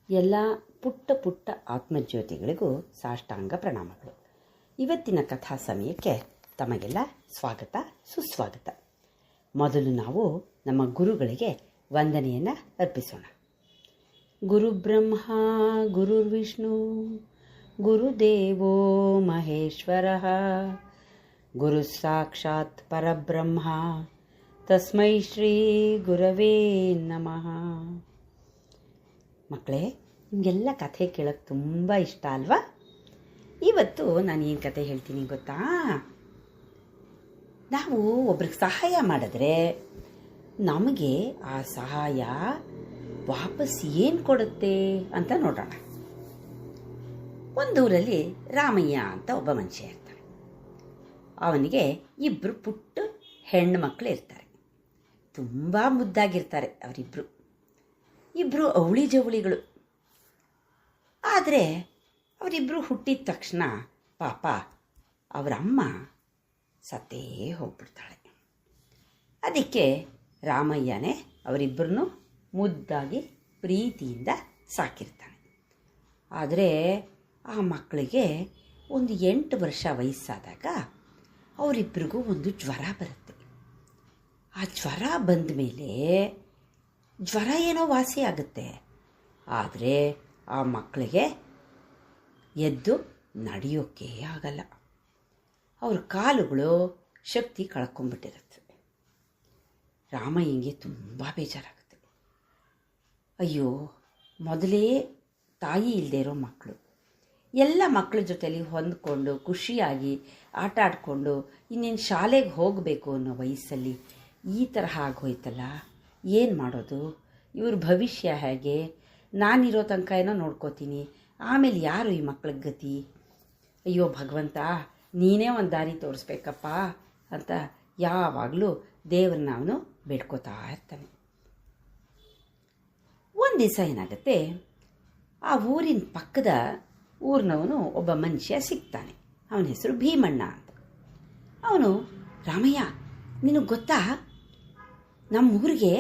ಎಲ್ಲ ಪುಟ್ಟ ಪುಟ್ಟ ಆತ್ಮಜ್ಯೋತಿಗಳಿಗೂ ಸಾಷ್ಟಾಂಗ ಪ್ರಣಾಮಗಳು. ಇವತ್ತಿನ ಕಥಾ ಸಮಯಕ್ಕೆ ತಮಗೆಲ್ಲ ಸ್ವಾಗತ ಸುಸ್ವಾಗತ. ಮೊದಲು ನಾವು ನಮ್ಮ ಗುರುಗಳಿಗೆ ವಂದನೆಯನ್ನು ಅರ್ಪಿಸೋಣ. ಗುರುಬ್ರಹ್ಮ ಗುರುರ್ವಿಷ್ಣು ಗುರುದೇವೋ ಮಹೇಶ್ವರ ಗುರು ಸಾಕ್ಷಾತ್ ಪರಬ್ರಹ್ಮ ತಸ್ಮೈ ಶ್ರೀ ಗುರವೇ ನಮಃ. ಮಕ್ಕಳೇ, ನಿಮಗೆಲ್ಲ ಕಥೆ ಕೇಳೋಕ್ಕೆ ತುಂಬ ಇಷ್ಟ ಅಲ್ವಾ? ಇವತ್ತು ನಾನು ಏನು ಕಥೆ ಹೇಳ್ತೀನಿ ಗೊತ್ತಾ? ನಾವು ಒಬ್ರಿಗೆ ಸಹಾಯ ಮಾಡಿದ್ರೆ ನಮಗೆ ಆ ಸಹಾಯ ವಾಪಸ್ ಏನು ಕೊಡುತ್ತೆ ಅಂತ ನೋಡೋಣ. ಒಂದೂರಲ್ಲಿ ರಾಮಯ್ಯ ಅಂತ ಒಬ್ಬ ಮನುಷ್ಯ ಇರ್ತಾನೆ. ಅವನಿಗೆ 2 ಪುಟ್ಟ ಹೆಣ್ಣು ಮಕ್ಕಳು ಇರ್ತಾರೆ. ತುಂಬ ಮುದ್ದಾಗಿರ್ತಾರೆ ಅವರಿಬ್ಬರು. 2 ಅವಳಿ ಜವಳಿಗಳು. ಆದರೆ ಅವರಿಬ್ಬರು ಹುಟ್ಟಿದ ತಕ್ಷಣ ಪಾಪ ಅವರಮ್ಮ ಸತ್ತೇ ಹೋಗ್ಬಿಡ್ತಾಳೆ. ಅದಕ್ಕೆ ರಾಮಯ್ಯನೇ ಅವರಿಬ್ಬರನ್ನು ಮುದ್ದಾಗಿ ಪ್ರೀತಿಯಿಂದ ಸಾಕಿರ್ತಾನೆ. ಆದರೆ ಆ ಮಕ್ಕಳಿಗೆ ಒಂದು 8 ವರ್ಷ ವಯಸ್ಸಾದಾಗ ಅವರಿಬ್ಬರಿಗೂ ಒಂದು ಜ್ವರ ಬರುತ್ತೆ. ಆ ಜ್ವರ ಬಂದ ಮೇಲೆ ಜ್ವರ ಏನೋ ವಾಸಿ ಆಗುತ್ತೆ, ಆದರೆ ಆ ಮಕ್ಕಳಿಗೆ ಎದ್ದು ನಡೆಯೋಕ್ಕೆ ಆಗಲ್ಲ. ಅವ್ರ ಕಾಲುಗಳು ಶಕ್ತಿ ಕಳ್ಕೊಂಡ್ಬಿಟ್ಟಿರುತ್ತೆ. ರಾಮಯ್ಯಂಗೆ ತುಂಬ ಬೇಜಾರಾಗುತ್ತೆ. ಅಯ್ಯೋ, ಮೊದಲೇ ತಾಯಿ ಇಲ್ಲದೆ ಇರೋ ಮಕ್ಕಳು, ಎಲ್ಲ ಮಕ್ಕಳ ಜೊತೆಲಿ ಹೊಂದ್ಕೊಂಡು ಖುಷಿಯಾಗಿ ಆಟ ಆಡಿಕೊಂಡು ಇನ್ನೇನು ಶಾಲೆಗೆ ಹೋಗಬೇಕು ಅನ್ನೋ ವಯಸ್ಸಲ್ಲಿ ಈ ತರಹ ಆಗೋಯ್ತಲ್ಲ, ಏನು ಮಾಡೋದು? ಇವ್ರ ಭವಿಷ್ಯ ಹೇಗೆ? ನಾನಿರೋ ತನಕ ಏನೋ ನೋಡ್ಕೋತೀನಿ, ಆಮೇಲೆ ಯಾರು ಈ ಮಕ್ಳಿಗೆ ಗತಿ? ಅಯ್ಯೋ ಭಗವಂತ, ನೀನೇ ಒಂದು ದಾರಿ ತೋರಿಸ್ಬೇಕಪ್ಪ ಅಂತ ಯಾವಾಗಲೂ ದೇವ್ರನ್ನ ಅವನು ಬೇಡ್ಕೋತಾ ಇರ್ತಾನೆ. ಒಂದು ದಿವಸ ಏನಾಗುತ್ತೆ, ಆ ಊರಿನ ಪಕ್ಕದ ಊರಿನವನು ಒಬ್ಬ ಮನುಷ್ಯ ಸಿಗ್ತಾನೆ. ಅವನ ಹೆಸರು ಭೀಮಣ್ಣ ಅಂತ. ಅವನು, ರಾಮಯ್ಯ, ನಿನಗೆ ಗೊತ್ತಾ, ನಮ್ಮ ಊರಿಗೆ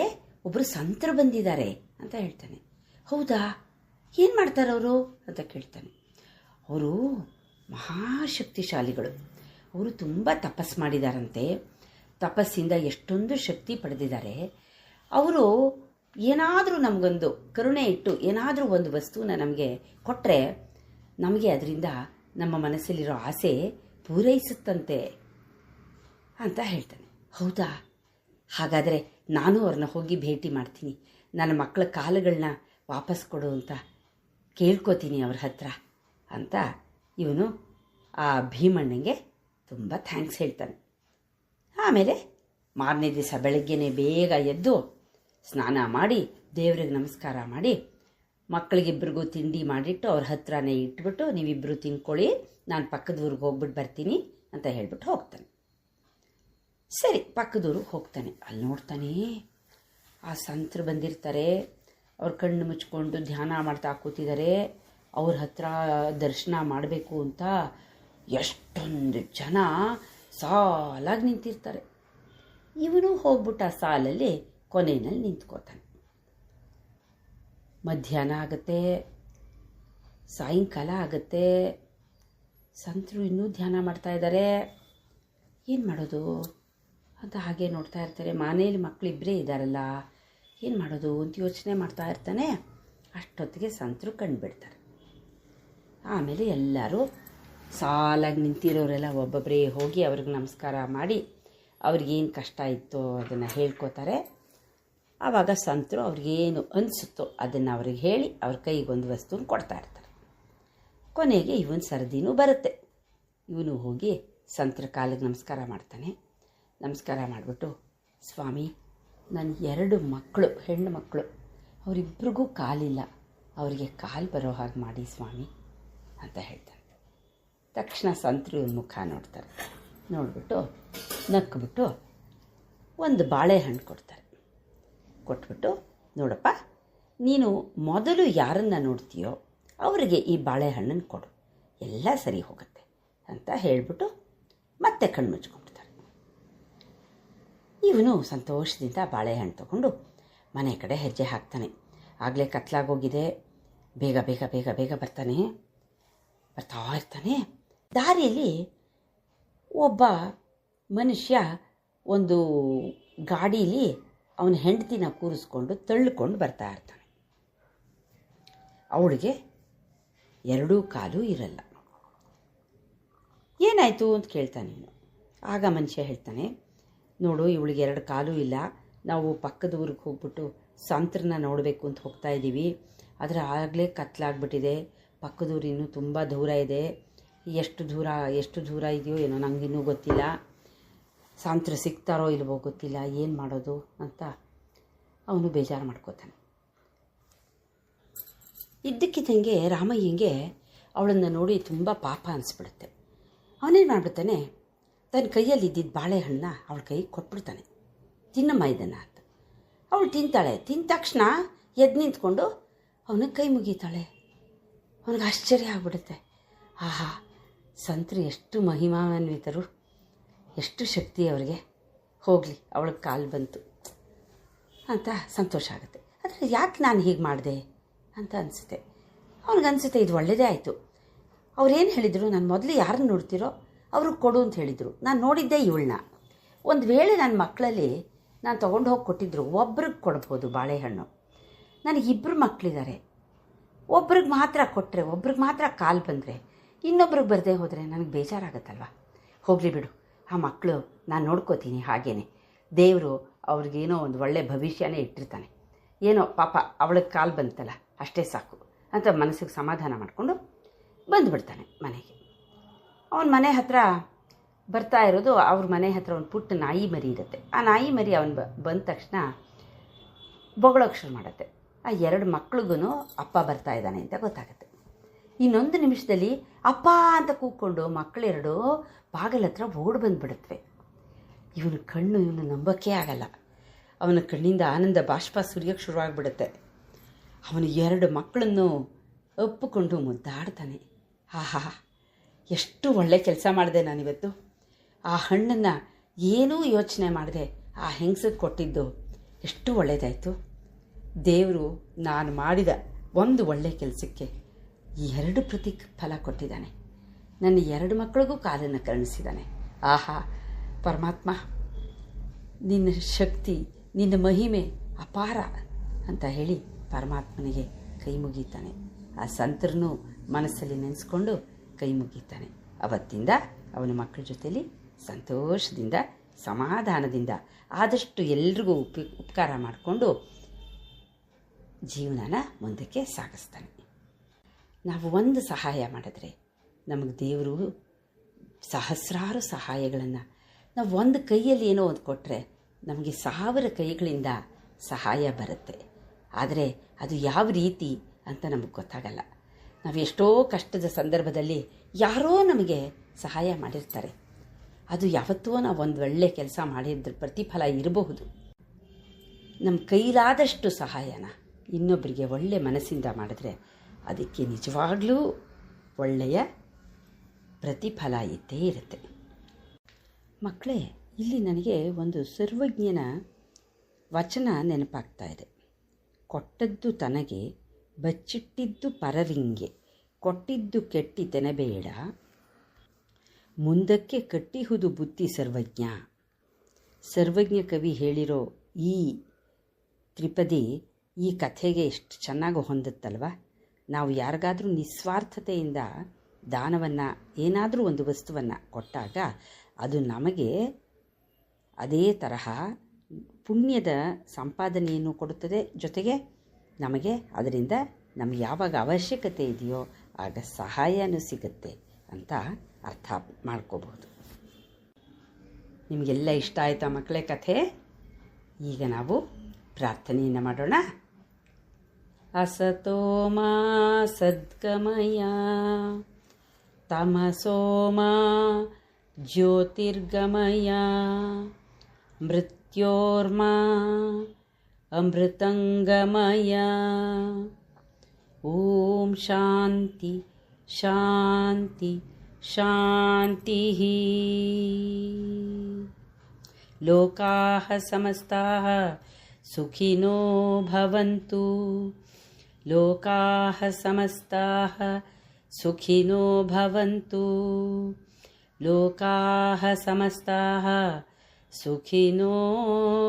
ಒಬ್ಬರು ಸಂತರು ಬಂದಿದ್ದಾರೆ ಅಂತ ಹೇಳ್ತಾನೆ. ಹೌದಾ, ಏನು ಮಾಡ್ತಾರವರು ಅಂತ ಕೇಳ್ತಾನೆ. ಅವರು ಮಹಾಶಕ್ತಿಶಾಲಿಗಳು. ಅವರು ತುಂಬ ತಪಸ್ಸು ಮಾಡಿದಾರಂತೆ. ತಪಸ್ಸಿಂದ ಎಷ್ಟೊಂದು ಶಕ್ತಿ ಪಡೆದಿದ್ದಾರೆ. ಅವರು ಏನಾದರೂ ನಮಗೊಂದು ಕರುಣೆ ಇಟ್ಟು ಏನಾದರೂ ಒಂದು ವಸ್ತುನ ನಮಗೆ ಕೊಟ್ಟರೆ ನಮಗೆ ಅದರಿಂದ ನಮ್ಮ ಮನಸ್ಸಲ್ಲಿರೋ ಆಸೆ ಪೂರೈಸುತ್ತಂತೆ ಅಂತ ಹೇಳ್ತಾನೆ. ಹೌದಾ, ಹಾಗಾದರೆ ನಾನು ಅವ್ರನ್ನ ಹೋಗಿ ಭೇಟಿ ಮಾಡ್ತೀನಿ, ನನ್ನ ಮಕ್ಕಳ ಕಾಲುಗಳನ್ನ ವಾಪಸ್ ಕೊಡು ಅಂತ ಕೇಳ್ಕೊತೀನಿ ಅವ್ರ ಹತ್ರ ಅಂತ ಇವನು ಆ ಭೀಮಣ್ಣಂಗೆ ತುಂಬ ಥ್ಯಾಂಕ್ಸ್ ಹೇಳ್ತಾನೆ. ಆಮೇಲೆ ಮಾರನೇ ದಿವಸ ಬೆಳಗ್ಗೆನೇ ಬೇಗ ಎದ್ದು ಸ್ನಾನ ಮಾಡಿ ದೇವ್ರಿಗೆ ನಮಸ್ಕಾರ ಮಾಡಿ ಮಕ್ಕಳಿಗಿಬ್ಬರಿಗೂ ತಿಂಡಿ ಮಾಡಿಟ್ಟು ಅವ್ರ ಹತ್ರನೇ ಇಟ್ಬಿಟ್ಟು, ನೀವಿಬ್ಬರು ತಿನ್ಕೊಳ್ಳಿ, ನಾನು ಪಕ್ಕದ ಊರಿಗೆ ಹೋಗ್ಬಿಟ್ಟು ಬರ್ತೀನಿ ಅಂತ ಹೇಳ್ಬಿಟ್ಟು ಹೋಗ್ತಾನೆ. ಸರಿ, ಪಕ್ಕದೂರಿಗೆ ಹೋಗ್ತಾನೆ. ಅಲ್ಲಿ ನೋಡ್ತಾನೆ, ಆ ಸಂತರು ಬಂದಿರ್ತಾರೆ. ಅವ್ರ ಕಣ್ಣು ಮುಚ್ಕೊಂಡು ಧ್ಯಾನ ಮಾಡ್ತಾ ಕೂತಿದ್ದಾರೆ. ಅವ್ರ ಹತ್ರ ದರ್ಶನ ಮಾಡಬೇಕು ಅಂತ ಎಷ್ಟೊಂದು ಜನ ಸಾಲಾಗಿ ನಿಂತಿರ್ತಾರೆ. ಇವನು ಹೋಗ್ಬಿಟ್ಟು ಆ ಸಾಲಲ್ಲಿ ಕೊನೆಯಲ್ಲಿ ನಿಂತ್ಕೋತಾನೆ. ಮಧ್ಯಾಹ್ನ ಆಗುತ್ತೆ, ಸಾಯಂಕಾಲ ಆಗುತ್ತೆ. ಸಂತರು ಇನ್ನೂ ಧ್ಯಾನ ಮಾಡ್ತಾ ಇದ್ದಾರೆ. ಏನು ಮಾಡೋದು ಅಂತ ಹಾಗೆ ನೋಡ್ತಾ ಇರ್ತಾರೆ. ಮನೇಲಿ ಮಕ್ಕಳಿಬ್ಬರೇ ಇದ್ದಾರಲ್ಲ, ಏನು ಮಾಡೋದು ಅಂತ ಯೋಚನೆ ಮಾಡ್ತಾ ಇರ್ತಾನೆ. ಅಷ್ಟೊತ್ತಿಗೆ ಸಂತರು ಕಂಡುಬಿಡ್ತಾರೆ. ಆಮೇಲೆ ಎಲ್ಲರೂ ಸಾಲಾಗಿ ನಿಂತಿರೋರೆಲ್ಲ ಒಬ್ಬೊಬ್ಬರೇ ಹೋಗಿ ಅವ್ರಿಗೆ ನಮಸ್ಕಾರ ಮಾಡಿ ಅವ್ರಿಗೇನು ಕಷ್ಟ ಇತ್ತೋ ಅದನ್ನು ಹೇಳ್ಕೊತಾರೆ. ಆವಾಗ ಸಂತರು ಅವ್ರಿಗೇನು ಅನಿಸುತ್ತೋ ಅದನ್ನು ಅವ್ರಿಗೆ ಹೇಳಿ ಅವ್ರ ಕೈಗೊಂದು ವಸ್ತುನ ಕೊಡ್ತಾ ಇರ್ತಾರೆ. ಕೊನೆಗೆ ಇವನು ಸರದಿನೂ ಬರುತ್ತೆ. ಇವನು ಹೋಗಿ ಸಂತರ ಕಾಲಿಗೆ ನಮಸ್ಕಾರ ಮಾಡ್ತಾನೆ. ನಮಸ್ಕಾರ ಮಾಡಿಬಿಟ್ಟು, ಸ್ವಾಮಿ, ನನ್ನ 2 ಮಕ್ಕಳು, ಹೆಣ್ಣು ಮಕ್ಕಳು, ಅವರಿಬ್ಬರಿಗೂ ಕಾಲಿಲ್ಲ, ಅವರಿಗೆ ಕಾಲು ಬರೋ ಹಾಗೆ ಮಾಡಿ ಸ್ವಾಮಿ ಅಂತ ಹೇಳ್ತಾರೆ. ತಕ್ಷಣ ಸಂತರು ಇವ್ರ ಮುಖ ನೋಡ್ತಾರೆ. ನೋಡಿಬಿಟ್ಟು ನಕ್ಬಿಟ್ಟು ಒಂದು ಬಾಳೆಹಣ್ಣು ಕೊಡ್ತಾರೆ. ಕೊಟ್ಬಿಟ್ಟು, ನೋಡಪ್ಪ, ನೀನು ಮೊದಲು ಯಾರನ್ನು ನೋಡ್ತೀಯೋ ಅವರಿಗೆ ಈ ಬಾಳೆಹಣ್ಣನ್ನು ಕೊಡು, ಎಲ್ಲ ಸರಿ ಹೋಗುತ್ತೆ ಅಂತ ಹೇಳಿಬಿಟ್ಟು ಮತ್ತೆ ಕಣ್ಣು ಮುಚ್ಕೊಂಡ್ಬಿಡ್ತಾರೆ. ಇವನು ಸಂತೋಷದಿಂದ ಬಾಳೆಹಣ್ಣು ತಗೊಂಡು ಮನೆ ಕಡೆ ಹೆಜ್ಜೆ ಹಾಕ್ತಾನೆ. ಆಗಲೇ ಕತ್ಲಾಗೋಗಿದೆ. ಬೇಗ ಬೇಗ ಬೇಗ ಬೇಗ ಬರ್ತಾ ಇರ್ತಾನೆ. ದಾರಿಯಲ್ಲಿ ಒಬ್ಬ ಮನುಷ್ಯ ಒಂದು ಗಾಡೀಲಿ ಅವನ ಹೆಂಡತಿನ ಕೂರಿಸ್ಕೊಂಡು ತಳ್ಳಿಕೊಂಡು ಬರ್ತಾ ಇರ್ತಾನೆ. ಅವಳಿಗೆ ಎರಡೂ ಕಾಲು ಇರಲ್ಲ. ಏನಾಯಿತು ಅಂತ ಕೇಳ್ತಾನೆ. ಆಗ ಮನುಷ್ಯ ಹೇಳ್ತಾನೆ, ನೋಡು, ಇವಳಿಗೆ 2 ಕಾಲು ಇಲ್ಲ, ನಾವು ಪಕ್ಕದ ಊರಿಗೆ ಹೋಗ್ಬಿಟ್ಟು ಸಂತ್ರನ ನೋಡಬೇಕು ಅಂತ ಹೋಗ್ತಾ ಇದ್ದೀವಿ. ಆದರೆ ಆಗಲೇ ಕತ್ಲಾಗ್ಬಿಟ್ಟಿದೆ, ಪಕ್ಕದೂರು ಇನ್ನೂ ತುಂಬ ದೂರ ಇದೆ. ಎಷ್ಟು ದೂರ ಇದೆಯೋ ಏನೋ ನನಗಿನ್ನೂ ಗೊತ್ತಿಲ್ಲ, ಸಾಂತ್ರ ಸಿಗ್ತಾರೋ ಇಲ್ವೋ ಗೊತ್ತಿಲ್ಲ, ಏನು ಮಾಡೋದು ಅಂತ ಅವನು ಬೇಜಾರು ಮಾಡ್ಕೋತಾನೆ. ಇದ್ದಕ್ಕಿದ್ದಂಗೆ ರಾಮಯ್ಯಂಗೆ ಅವಳನ್ನು ನೋಡಿ ತುಂಬ ಪಾಪ ಅನಿಸ್ಬಿಡುತ್ತೆ. ಅವನೇನು ಮಾಡಿಬಿಡ್ತಾನೆ, ತನ್ನ ಕೈಯಲ್ಲಿ ಇದ್ದಿದ್ದ ಬಾಳೆಹಣ್ಣನ್ನ ಅವಳ ಕೈಗೆ ಕೊಟ್ಬಿಡ್ತಾನೆ. ತಿನ್ನಮ್ಮ ಇದನ್ನು ಅಂತ. ಅವಳು ತಿಂತಾಳೆ. ತಿಂದ ತಕ್ಷಣ ಎದ್ದು ನಿಂತ್ಕೊಂಡು ಅವನಿಗೆ ಕೈ ಮುಗೀತಾಳೆ. ಅವನಿಗೆ ಆಶ್ಚರ್ಯ ಆಗ್ಬಿಡುತ್ತೆ. ಆಹಾ, ಸಂತರು ಎಷ್ಟು ಮಹಿಮಾನ್ವಿತರು, ಎಷ್ಟು ಶಕ್ತಿ ಅವರಿಗೆ, ಹೋಗಲಿ ಅವಳಿಗೆ ಕಾಲು ಬಂತು ಅಂತ ಸಂತೋಷ ಆಗುತ್ತೆ. ಆದರೆ ಯಾಕೆ ನಾನು ಹೀಗೆ ಮಾಡಿದೆ ಅಂತ ಅನಿಸುತ್ತೆ. ಅವನಿಗನ್ಸುತ್ತೆ ಇದು ಒಳ್ಳೆಯದೇ ಆಯಿತು. ಅವ್ರೇನು ಹೇಳಿದರು, ನಾನು ಮೊದಲು ಯಾರನ್ನು ನೋಡ್ತಿರೋ ಅವ್ರಿಗೆ ಕೊಡು ಅಂತ ಹೇಳಿದರು. ನಾನು ನೋಡಿದ್ದೆ ಇವಳನ್ನ. ಒಂದು ವೇಳೆ ನನ್ನ ಮಕ್ಕಳಲ್ಲಿ ನಾನು ತೊಗೊಂಡು ಹೋಗಿ ಕೊಟ್ಟಿದ್ರು ಒಬ್ರಿಗೆ ಕೊಡ್ಬೋದು ಬಾಳೆಹಣ್ಣು. ನನಗೆ 2 ಮಕ್ಕಳಿದ್ದಾರೆ, ಒಬ್ರಿಗೆ ಮಾತ್ರ ಕೊಟ್ಟರೆ, ಒಬ್ರಿಗೆ ಮಾತ್ರ ಕಾಲು ಬಂದರೆ, ಇನ್ನೊಬ್ರಿಗೆ ಬರದೇ ಹೋದರೆ ನನಗೆ ಬೇಜಾರಾಗತ್ತಲ್ವ. ಹೋಗಲಿ ಬಿಡು, ಆ ಮಕ್ಕಳು ನಾನು ನೋಡ್ಕೋತೀನಿ. ಹಾಗೇನೆ ದೇವರು ಅವ್ರಿಗೇನೋ ಒಂದು ಒಳ್ಳೆಯ ಭವಿಷ್ಯನೇ ಇಟ್ಟಿರ್ತಾನೆ. ಏನೋ ಪಾಪ ಅವಳಿಗೆ ಕಾಲು ಬಂತಲ್ಲ ಅಷ್ಟೇ ಸಾಕು ಅಂತ ಮನಸ್ಸಿಗೆ ಸಮಾಧಾನ ಮಾಡಿಕೊಂಡು ಬಂದುಬಿಡ್ತಾನೆ ಮನೆಗೆ. ಅವನ ಮನೆ ಹತ್ರ ಬರ್ತಾ ಇರೋದು, ಅವ್ರ ಮನೆ ಹತ್ರ ಒಂದು ಪುಟ್ಟ ನಾಯಿ ಮರಿ ಇರುತ್ತೆ. ಆ ನಾಯಿ ಮರಿ ಅವನು ಬಂದ ತಕ್ಷಣ ಬೊಗಳೋಕೆ ಶುರು ಮಾಡುತ್ತೆ. ಆ 2 ಮಕ್ಳಿಗೂ ಅಪ್ಪ ಬರ್ತಾ ಇದ್ದಾನೆ ಅಂತ ಗೊತ್ತಾಗುತ್ತೆ. ಇನ್ನೊಂದು ನಿಮಿಷದಲ್ಲಿ ಅಪ್ಪ ಅಂತ ಕೂತ್ಕೊಂಡು ಮಕ್ಕಳೆರಡು ಬಾಗಿಲ ಹತ್ರ ಓಡಿ ಬಂದುಬಿಡುತ್ತವೆ. ಇವನ ಕಣ್ಣು ನಂಬಕ್ಕೆ ಆಗಲ್ಲ. ಅವನ ಕಣ್ಣಿಂದ ಆನಂದ ಬಾಷ್ಪ ಸುರಿಯೋಕ್ಕೆ ಶುರುವಾಗ್ಬಿಡುತ್ತೆ. ಅವನು 2 ಮಕ್ಕಳನ್ನು ಒಪ್ಪಿಕೊಂಡು ಮುದ್ದಾಡ್ತಾನೆ. ಆಹಾ, ಎಷ್ಟು ಒಳ್ಳೆ ಕೆಲಸ ಮಾಡಿದೆ ನಾನಿವತ್ತು. ಆ ಹಣ್ಣನ್ನು ಏನೂ ಯೋಚನೆ ಮಾಡಿದೆ ಆ ಹೆಂಗಸಿಗೆ ಕೊಟ್ಟಿದ್ದು ಎಷ್ಟು ಒಳ್ಳೆಯದಾಯಿತು. ದೇವರು ನಾನು ಮಾಡಿದ ಒಂದು ಒಳ್ಳೆಯ ಕೆಲಸಕ್ಕೆ 2 ಪ್ರತಿಫಲ ಕೊಟ್ಟಿದ್ದಾನೆ. ನನ್ನ 2 ಮಕ್ಕಳಿಗೂ ಕಾಲನ್ನು ಕರುಣಿಸಿದ್ದಾನೆ. ಆಹಾ ಪರಮಾತ್ಮ, ನಿನ್ನ ಶಕ್ತಿ, ನಿನ್ನ ಮಹಿಮೆ ಅಪಾರ ಅಂತ ಹೇಳಿ ಪರಮಾತ್ಮನಿಗೆ ಕೈ ಮುಗೀತಾನೆ. ಆ ಸಂತರನ್ನು ಮನಸ್ಸಲ್ಲಿ ನೆನೆಸ್ಕೊಂಡು ಕೈ ಮುಗೀತಾನೆ. ಅವತ್ತಿಂದ ಅವನ ಮಕ್ಕಳ ಜೊತೆಯಲ್ಲಿ ಸಂತೋಷದಿಂದ ಸಮಾಧಾನದಿಂದ ಆದಷ್ಟು ಎಲ್ರಿಗೂ ಉಪಕಾರ ಮಾಡಿಕೊಂಡು ಜೀವನನ ಮುಂದಕ್ಕೆ ಸಾಗಿಸ್ತಾನೆ. ನಾವು ಒಂದು ಸಹಾಯ ಮಾಡಿದ್ರೆ ನಮಗೆ ದೇವರು ಸಹಸ್ರಾರು ಸಹಾಯಗಳನ್ನು, ನಾವು ಒಂದು ಕೈಯಲ್ಲಿ ಏನೋ ಒಂದು ಕೊಟ್ಟರೆ ನಮಗೆ 1000 ಕೈಗಳಿಂದ ಸಹಾಯ ಬರುತ್ತೆ. ಆದರೆ ಅದು ಯಾವ ರೀತಿ ಅಂತ ನಮಗೆ ಗೊತ್ತಾಗಲ್ಲ. ನಾವು ಎಷ್ಟೋ ಕಷ್ಟದ ಸಂದರ್ಭದಲ್ಲಿ ಯಾರೋ ನಮಗೆ ಸಹಾಯ ಮಾಡಿರ್ತಾರೆ. ಅದು ಯಾವತ್ತೋ ನಾವು ಒಂದು ಒಳ್ಳೆ ಕೆಲಸ ಮಾಡಿದ್ರ ಪ್ರತಿಫಲ ಇರಬಹುದು. ನಮ್ಮ ಕೈಲಾದಷ್ಟು ಸಹಾಯನ ಇನ್ನೊಬ್ಬರಿಗೆ ಒಳ್ಳೆ ಮನಸ್ಸಿಂದ ಮಾಡಿದ್ರೆ ಅದಕ್ಕೆ ನಿಜವಾಗ್ಲೂ ಒಳ್ಳೆಯ ಪ್ರತಿಫಲ ಇದ್ದೇ ಇರುತ್ತೆ. ಮಕ್ಕಳೇ, ಇಲ್ಲಿ ನನಗೆ ಒಂದು ಸರ್ವಜ್ಞನ ವಚನ ನೆನಪಾಗ್ತಾ ಇದೆ. ಕೊಟ್ಟದ್ದು ತನಗೆ, ಬಚ್ಚಿಟ್ಟಿದ್ದು ಪರರಿಂಗೆ, ಕೊಟ್ಟಿದ್ದು ಕೆಟ್ಟಿತೆನಬೇಡ, ಮುಂದಕ್ಕೆ ಕಟ್ಟಿಹುದು ಬುದ್ಧಿ ಸರ್ವಜ್ಞ. ಸರ್ವಜ್ಞ ಕವಿ ಹೇಳಿರೋ ಈ ತ್ರಿಪದಿ ಈ ಕಥೆಗೆ ಎಷ್ಟು ಚೆನ್ನಾಗಿ ಹೊಂದುತ್ತಲ್ವ. ನಾವು ಯಾರಿಗಾದರೂ ನಿಸ್ವಾರ್ಥತೆಯಿಂದ ದಾನವನ್ನು, ಏನಾದರೂ ಒಂದು ವಸ್ತುವನ್ನು ಕೊಟ್ಟಾಗ ಅದು ನಮಗೆ ಅದೇ ತರಹ ಪುಣ್ಯದ ಸಂಪಾದನೆಯನ್ನು ಕೊಡುತ್ತದೆ. ಜೊತೆಗೆ ನಮಗೆ ಅದರಿಂದ ನಮಗೆ ಯಾವಾಗ ಅವಶ್ಯಕತೆ ಇದೆಯೋ ಆಗ ಸಹಾಯನೂ ಸಿಗುತ್ತೆ ಅಂತ ಅರ್ಥ ಮಾಡ್ಕೋಬಹುದು. ನಿಮಗೆಲ್ಲ ಇಷ್ಟ ಆಯಿತಾ ಮಕ್ಕಳೇ ಕಥೆ? ಈಗ ನಾವು ಪ್ರಾರ್ಥನೆಯನ್ನು ಮಾಡೋಣ. ಅಸತೋ ಮಾ ಸದ್ಗಮಯ, ತಮಸೋ ಮಾ ಜ್ಯೋತಿರ್ಗಮಯ, ಮೃತ್ಯೋರ್ಮಾ ಅಮೃತಂಗಮಯ. ಓಂ ಶಾಂತಿ ಶಾಂತಿ ಶಾಂತಿ. ಲೋಕಾಃ ಸಮಸ್ತಾಃ ಸುಖಿನೋ ಭವಂತು. ಲೋಕಾಃ ಸಮಸ್ತಾಃ ಸುಖಿನೋ ಭವಂತು. ಲೋಕಾಃ ಸಮಸ್ತಾಃ ಸುಖಿನೋ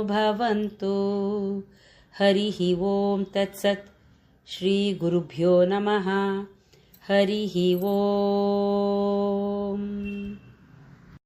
ಭವಂತು. ಹರಿಃ ಓಂ ತತ್ಸತ್. ಶ್ರೀ ಗುರುಭ್ಯೋ ನಮಃ. ಹರಿಃ ಓಂ.